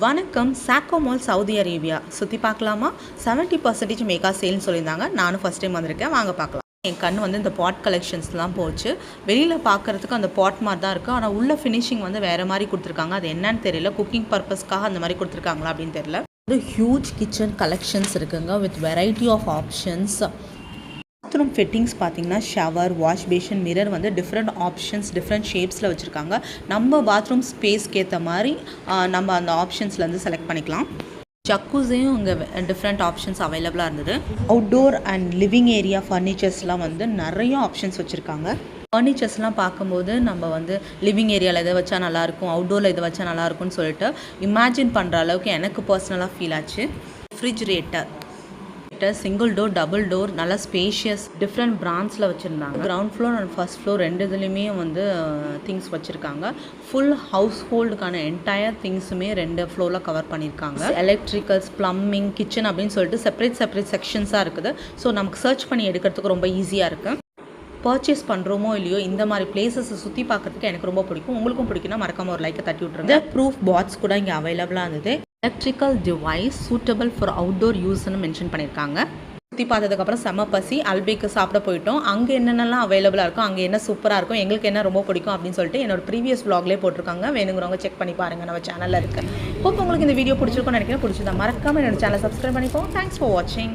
வணக்கம். Choco mall Saudi Arabia சுற்றி பார்க்கலாமா? 70% மெகா சேல்னு சொல்லியிருந்தாங்க. நானும் ஃபஸ்ட் டைம் வந்திருக்கேன். வாங்க பார்க்கலாம். என் கண் இந்த பாட் கலெக்ஷன்ஸ்லாம் போச்சு. வெளியில் பார்க்குறதுக்கு அந்த பாட் மாதிரி தான் இருக்குது. ஆனால் உள்ள ஃபினிஷிங் வேறு மாதிரி கொடுத்துருக்காங்க. அது என்னன்னு தெரியல. குக்கிங் பர்பஸ்க்காக அந்த மாதிரி கொடுத்துருக்காங்களா அப்படின்னு தெரியல. ஹியூஜ் கிச்சன் கலெக்ஷன்ஸ் இருக்குங்க with variety of options. Bathroom fittings பார்த்தீங்கன்னா shower, wash basin, mirror different options different ஷேப்ஸில் வச்சுருக்காங்க. நம்ம பாத்ரூம் ஸ்பேஸ்க்கு ஏற்ற மாதிரி நம்ம அந்த ஆப்ஷன்ஸ்லேருந்து செலக்ட் பண்ணிக்கலாம். ஜக்கூஸையும் இங்கே டிஃப்ரெண்ட் ஆப்ஷன்ஸ் அவைலபிளாக இருந்தது. அவுட்டோர் அண்ட் லிவிங் ஏரியா ஃபர்னிச்சர்ஸ்லாம் நிறைய ஆப்ஷன்ஸ் வச்சுருக்காங்க. ஃபர்னிச்சர்ஸ்லாம் பார்க்கும்போது நம்ம லிவிங் ஏரியாவில் இதை வச்சா நல்லாயிருக்கும், அவுட்டோரில் இதை வச்சா நல்லாயிருக்கும்னு சொல்லிட்டு இமேஜின் பண்ணுற அளவுக்கு எனக்கு பர்சனலாக ஃபீல் ஆச்சு. Refrigerator single door, double door, நல்லா ஸ்பேஷியஸ், டிஃப்ரெண்ட் பிராண்ட்ஸில் வச்சுருந்தாங்க. Ground floor and first floor ரெண்டு இதுலேயுமே திங்ஸ் வச்சுருக்காங்க. ஃபுல் ஹவுஸ் ஹோல்டுக்கான என்டையர் திங்ஸுமே 2 ஃப்ளோரில் கவர் பண்ணியிருக்காங்க. எலக்ட்ரிக்கல்ஸ், ப்ளம்பிங், கிச்சன் அப்படின்னு சொல்லிட்டு செப்பரேட் செக்ஷன்ஸாக இருக்குது. ஸோ நமக்கு சர்ச் பண்ணி எடுக்கிறதுக்கு ரொம்ப ஈஸியாக இருக்குது. பர்ச்சேஸ் பண்ணுறோமோ இல்லையோ இந்த மாதிரி பிளேசஸை சுற்றி பார்க்குறதுக்கு எனக்கு ரொம்ப பிடிக்கும். உங்களுக்கும் பிடிக்குன்னா மறக்காமல் ஒரு லைக்கை தட்டி விட்ருங்க. ப்ரூஃப் பாட்ஸ் கூட இங்கே அவைலபிளாக இருந்தது. Electrical device suitable for outdoor யூஸ்ன்னு மென்ஷன் பண்ணியிருக்காங்க. சுற்றி பார்த்ததுக்கப்புறம் செம்ம பசி, அல்பேக்கு சாப்பிட போயிட்டோம். அங்கே என்னென்னலாம் அவைலபிளாக இருக்கும், அங்கே என்ன சூப்பராக இருக்கும், எங்களுக்கு என்ன ரொம்ப பிடிக்கும் அப்படின்னு சொல்லிட்டு என்னோட ப்ரீவியஸ் vlogலேயே போட்டிருக்காங்க. வேணுங்கிறவங்க செக் பண்ணி பாருங்கள், நம்ம சேனலில் இருக்குது. ஹோப் உங்களுக்கு இந்த வீடியோ பிடிச்சிருக்கும்னு நினைக்கிறேன். பிடிச்சிருந்தா மறக்காமல் என்னோட சேனலை சப்ஸ்கிரைப் பண்ணிக்கோங்க. தேங்க்ஸ் ஃபார் வாட்சிங்.